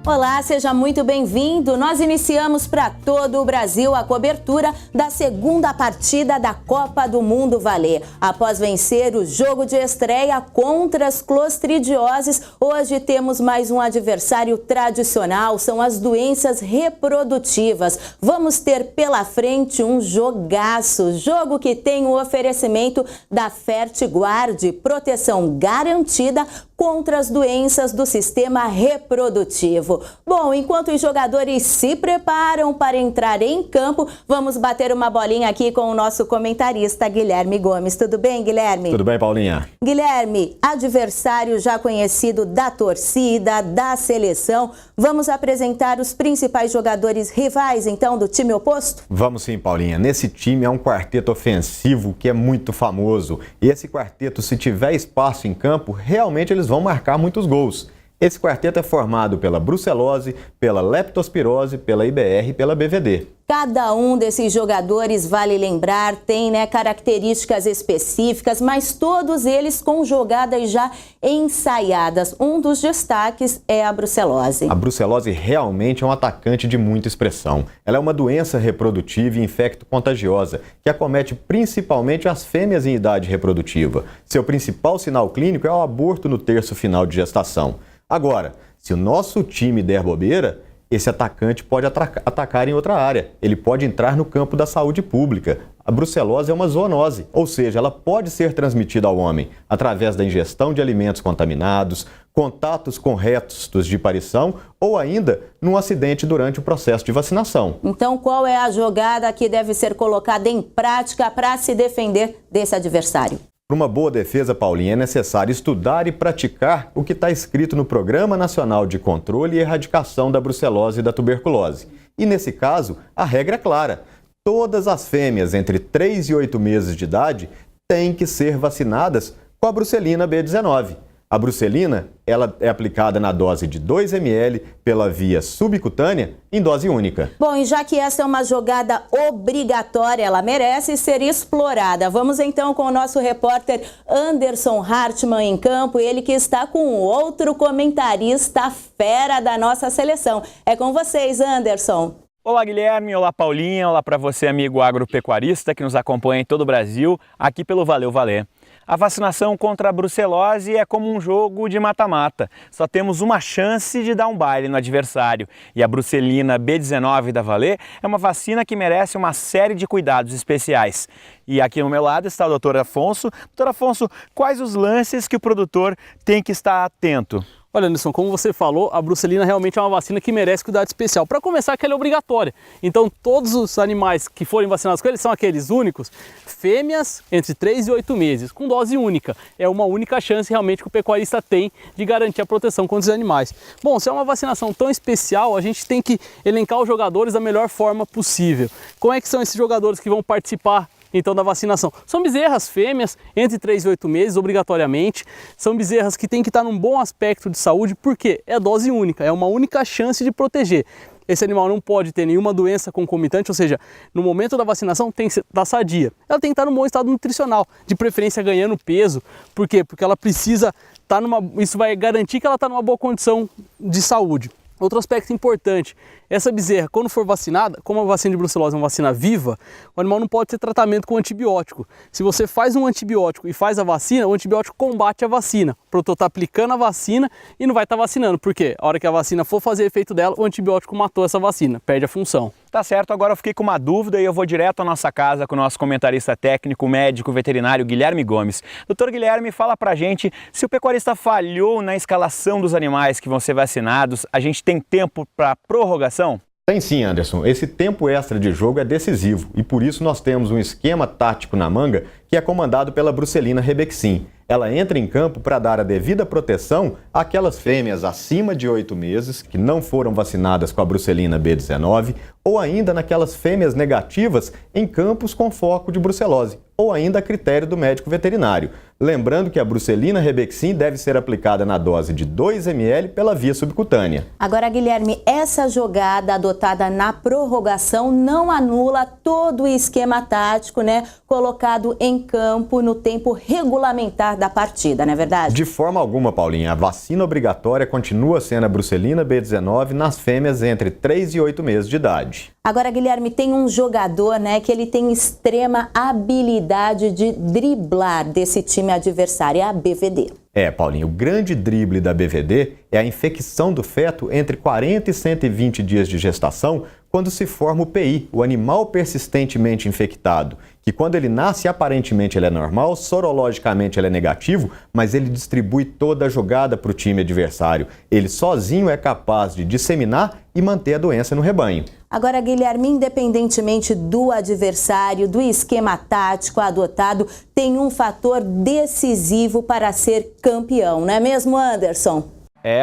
Olá, seja muito bem-vindo. Nós iniciamos para todo o Brasil a cobertura da segunda partida da Copa do Mundo Valer. Após vencer o jogo de estreia contra as clostridioses, hoje temos mais um adversário tradicional, são as doenças reprodutivas. Vamos ter pela frente um jogaço, jogo que tem o oferecimento da Fertiguard, proteção garantida contra as doenças do sistema reprodutivo. Bom, enquanto os jogadores se preparam para entrar em campo, vamos bater uma bolinha aqui com o nosso comentarista Guilherme Gomes. Tudo bem, Guilherme? Tudo bem, Paulinha. Guilherme, adversário já conhecido da torcida, da seleção. Vamos apresentar os principais jogadores rivais, então, do time oposto? Vamos sim, Paulinha. Nesse time há um quarteto ofensivo que é muito famoso. E esse quarteto, se tiver espaço em campo, realmente eles vão marcar muitos gols. Esse quarteto é formado pela brucelose, pela leptospirose, pela IBR e pela BVD. Cada um desses jogadores, vale lembrar, tem características específicas, mas todos eles com jogadas já ensaiadas. Um dos destaques é a brucelose. A brucelose realmente é um atacante de muita expressão. Ela é uma doença reprodutiva e infecto-contagiosa que acomete principalmente as fêmeas em idade reprodutiva. Seu principal sinal clínico é o aborto no terço final de gestação. Agora, se o nosso time der bobeira, esse atacante pode atacar em outra área. Ele pode entrar no campo da saúde pública. A brucelose é uma zoonose, ou seja, ela pode ser transmitida ao homem através da ingestão de alimentos contaminados, contatos com restos de parição ou ainda num acidente durante o processo de vacinação. Então, qual é a jogada que deve ser colocada em prática para se defender desse adversário? Para uma boa defesa, Paulinha, é necessário estudar e praticar o que está escrito no Programa Nacional de Controle e Erradicação da Brucelose e da Tuberculose. E nesse caso, a regra é clara. Todas as fêmeas entre 3 e 8 meses de idade têm que ser vacinadas com a brucelina B19. A brucelina, ela é aplicada na dose de 2 ml pela via subcutânea em dose única. Bom, e já que essa é uma jogada obrigatória, ela merece ser explorada. Vamos então com o nosso repórter Anderson Hartmann em campo, ele que está com outro comentarista fera da nossa seleção. É com vocês, Anderson. Olá, Guilherme. Olá, Paulinha. Olá para você, amigo agropecuarista que nos acompanha em todo o Brasil, aqui pelo Valeu Valer. A vacinação contra a brucelose é como um jogo de mata-mata. Só temos uma chance de dar um baile no adversário. E a brucelina B19 da Valer é uma vacina que merece uma série de cuidados especiais. E aqui ao meu lado está o Dr. Afonso. Dr. Afonso, quais os lances que o produtor tem que estar atento? Olha, Anderson, como você falou, a brucelina realmente é uma vacina que merece cuidado especial. Para começar, que ela é obrigatória. Então, todos os animais que forem vacinados com eles são aqueles únicos, fêmeas entre 3 e 8 meses, com dose única. É uma única chance realmente que o pecuarista tem de garantir a proteção contra os animais. Bom, se é uma vacinação tão especial, a gente tem que elencar os jogadores da melhor forma possível. Como é que são esses jogadores que vão participar então da vacinação? São bezerras fêmeas entre 3 e 8 meses, obrigatoriamente. São bezerras que têm que estar num bom aspecto de saúde, porque é dose única, é uma única chance de proteger. Esse animal não pode ter nenhuma doença concomitante, ou seja, no momento da vacinação tem que estar sadia. Ela tem que estar num bom estado nutricional, de preferência ganhando peso. Por quê? Porque ela precisa estar isso vai garantir que ela está numa boa condição de saúde. Outro aspecto importante, essa bezerra, quando for vacinada, como a vacina de brucelose é uma vacina viva, o animal não pode ter tratamento com antibiótico. Se você faz um antibiótico e faz a vacina, o antibiótico combate a vacina. O produtor está aplicando a vacina e não vai estar vacinando. Por quê? A hora que a vacina for fazer efeito dela, o antibiótico matou essa vacina, perde a função. Tá certo, agora eu fiquei com uma dúvida e eu vou direto à nossa casa com o nosso comentarista técnico, médico, veterinário Guilherme Gomes. Doutor Guilherme, fala pra gente se o pecuarista falhou na escalação dos animais que vão ser vacinados, a gente tem tempo para prorrogação? Tem sim, Anderson. Esse tempo extra de jogo é decisivo e por isso nós temos um esquema tático na manga que é comandado pela brucelina Rebexin. Ela entra em campo para dar a devida proteção àquelas fêmeas acima de 8 meses que não foram vacinadas com a brucelina B19 ou ainda naquelas fêmeas negativas em campos com foco de brucelose, ou ainda a critério do médico veterinário. Lembrando que a Brucelina Rebexin deve ser aplicada na dose de 2 ml pela via subcutânea. Agora, Guilherme, essa jogada adotada na prorrogação não anula todo o esquema tático, né, colocado em campo no tempo regulamentar da partida, não é verdade? De forma alguma, Paulinha. A vacina obrigatória continua sendo a Brucelina B19 nas fêmeas entre 3 e 8 meses de idade. Agora, Guilherme, tem um jogador, né, que ele tem extrema habilidade de driblar desse time adversário, é a BVD. Paulinho, o grande drible da BVD é a infecção do feto entre 40 e 120 dias de gestação, quando se forma o PI, o animal persistentemente infectado, que quando ele nasce aparentemente ele é normal, sorologicamente ele é negativo, mas ele distribui toda a jogada para o time adversário. Ele sozinho é capaz de disseminar e manter a doença no rebanho. Agora, Guilherme, independentemente do adversário, do esquema tático adotado, tem um fator decisivo para ser campeão, não é mesmo, Anderson?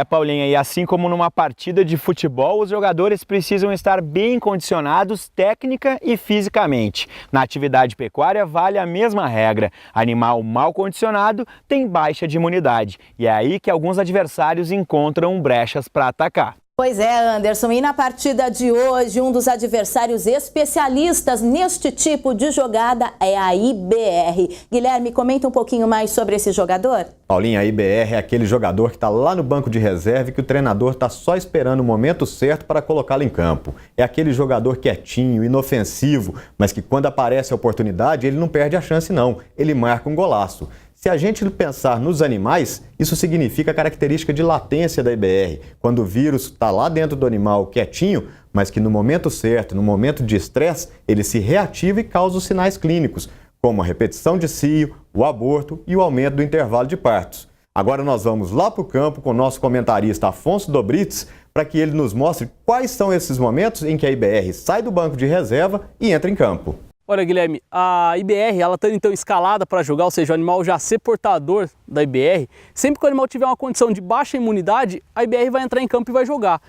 Paulinha, e assim como numa partida de futebol, os jogadores precisam estar bem condicionados técnica e fisicamente. Na atividade pecuária vale a mesma regra. Animal mal condicionado tem baixa de imunidade. E é aí que alguns adversários encontram brechas para atacar. Pois é, Anderson, e na partida de hoje, um dos adversários especialistas neste tipo de jogada é a IBR. Guilherme, comenta um pouquinho mais sobre esse jogador. Paulinha, a IBR é aquele jogador que está lá no banco de reserva e que o treinador está só esperando o momento certo para colocá-lo em campo. É aquele jogador quietinho, inofensivo, mas que quando aparece a oportunidade, ele não perde a chance não, ele marca um golaço. Se a gente pensar nos animais, isso significa a característica de latência da IBR, quando o vírus está lá dentro do animal quietinho, mas que no momento certo, no momento de estresse, ele se reativa e causa os sinais clínicos, como a repetição de cio, o aborto e o aumento do intervalo de partos. Agora nós vamos lá para o campo com o nosso comentarista Afonso Dobrites, para que ele nos mostre quais são esses momentos em que a IBR sai do banco de reserva e entra em campo. Olha, Guilherme, a IBR, ela estando então escalada para jogar, ou seja, o animal já ser portador da IBR, sempre que o animal tiver uma condição de baixa imunidade, a IBR vai entrar em campo e vai jogar.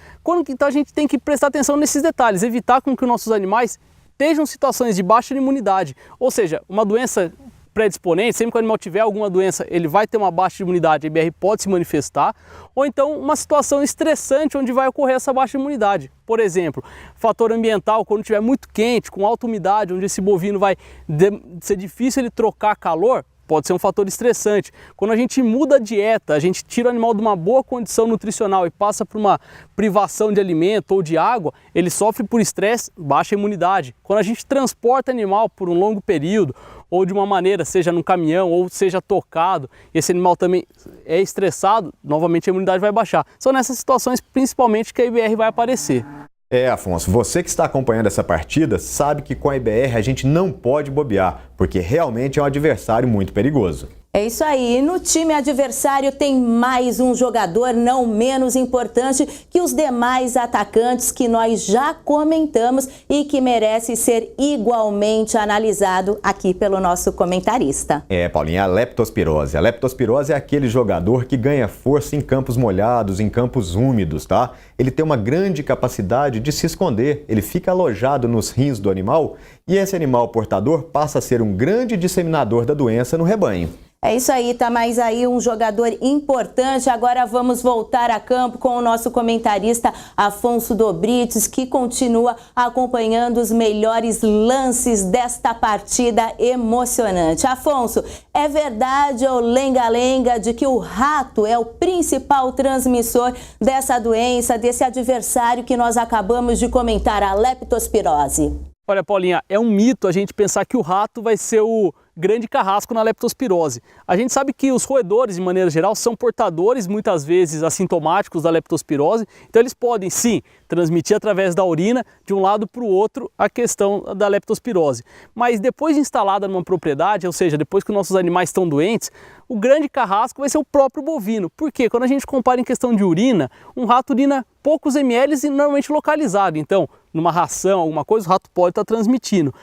Então a gente tem que prestar atenção nesses detalhes, evitar com que os nossos animais estejam em situações de baixa imunidade, ou seja, uma doença predisponente, sempre que o animal tiver alguma doença, ele vai ter uma baixa imunidade, a IBR pode se manifestar, ou então uma situação estressante onde vai ocorrer essa baixa imunidade. Por exemplo, fator ambiental, quando estiver muito quente, com alta umidade, onde esse bovino vai ser difícil ele trocar calor, pode ser um fator estressante. Quando a gente muda a dieta, a gente tira o animal de uma boa condição nutricional e passa por uma privação de alimento ou de água, ele sofre por estresse, baixa imunidade. Quando a gente transporta animal por um longo período, ou de uma maneira, seja num caminhão ou seja tocado, e esse animal também é estressado, novamente a imunidade vai baixar. São nessas situações principalmente que a IBR vai aparecer. Afonso, você que está acompanhando essa partida sabe que com a IBR a gente não pode bobear, porque realmente é um adversário muito perigoso. É isso aí, no time adversário tem mais um jogador não menos importante que os demais atacantes que nós já comentamos e que merece ser igualmente analisado aqui pelo nosso comentarista. Paulinha, a leptospirose. A leptospirose é aquele jogador que ganha força em campos molhados, em campos úmidos, tá? Ele tem uma grande capacidade de se esconder, ele fica alojado nos rins do animal e esse animal portador passa a ser um grande disseminador da doença no rebanho. É isso aí, tá mais aí um jogador importante. Agora vamos voltar a campo com o nosso comentarista Afonso Dobrites, que continua acompanhando os melhores lances desta partida emocionante. Afonso, é verdade ou lenga-lenga de que o rato é o principal transmissor dessa doença, desse adversário que nós acabamos de comentar, a leptospirose? Olha, Paulinha, é um mito a gente pensar que o rato vai ser o grande carrasco na leptospirose. A gente sabe que os roedores, de maneira geral, são portadores, muitas vezes assintomáticos da leptospirose, então eles podem, sim, transmitir através da urina de um lado para o outro a questão da leptospirose. Mas depois de instalada numa propriedade, ou seja, depois que nossos animais estão doentes, o grande carrasco vai ser o próprio bovino. Por quê? Quando a gente compara em questão de urina, um rato urina poucos ml e normalmente localizado. Então, numa ração, alguma coisa, o rato pode estar transmitindo.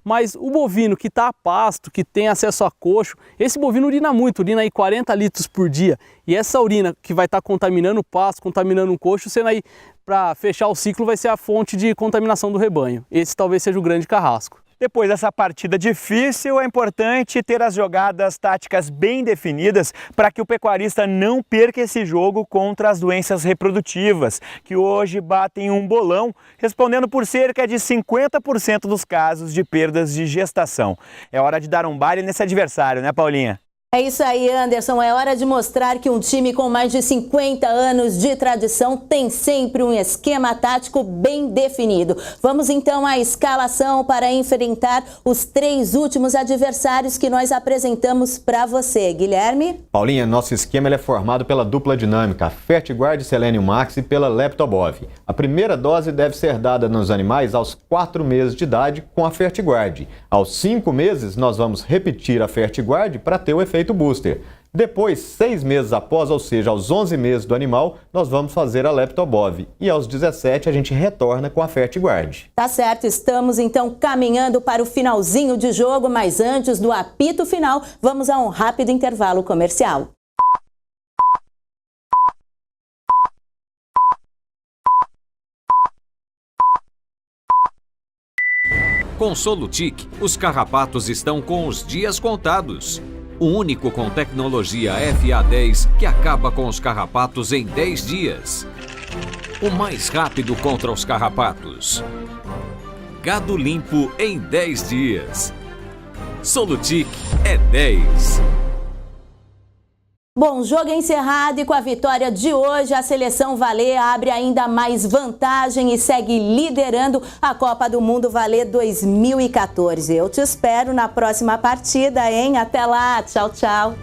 Mas o bovino que está a pasto, que tem acesso a coxo, esse bovino urina muito, urina aí 40 litros por dia. E essa urina que vai estar contaminando o pasto, contaminando o coxo, sendo aí, para fechar o ciclo, vai ser a fonte de contaminação do rebanho. Esse talvez seja o grande carrasco. Depois dessa partida difícil, é importante ter as jogadas táticas bem definidas para que o pecuarista não perca esse jogo contra as doenças reprodutivas, que hoje batem um bolão, respondendo por cerca de 50% dos casos de perdas de gestação. É hora de dar um baile nesse adversário, né, Paulinha? É isso aí, Anderson. É hora de mostrar que um time com mais de 50 anos de tradição tem sempre um esquema tático bem definido. Vamos então à escalação para enfrentar os 3 últimos adversários que nós apresentamos para você. Guilherme? Paulinha, nosso esquema é formado pela dupla dinâmica, a Fertiguard Selenium Max e pela Leptobov. A primeira dose deve ser dada nos animais aos 4 meses de idade com a Fertiguard. Aos 5 meses, nós vamos repetir a Fertiguard para ter o efeito booster. Depois, 6 meses após, ou seja, aos 11 meses do animal, nós vamos fazer a Leptobov. E aos 17 a gente retorna com a Fertiguard. Tá certo, estamos então caminhando para o finalzinho de jogo, mas antes do apito final, vamos a um rápido intervalo comercial. Com Solutic, os carrapatos estão com os dias contados. O único com tecnologia FA10 que acaba com os carrapatos em 10 dias. O mais rápido contra os carrapatos. Gado limpo em 10 dias. Solutic é 10. Bom, jogo encerrado e com a vitória de hoje, a Seleção Valê abre ainda mais vantagem e segue liderando a Copa do Mundo Valê 2014. Eu te espero na próxima partida, hein? Até lá, tchau, tchau.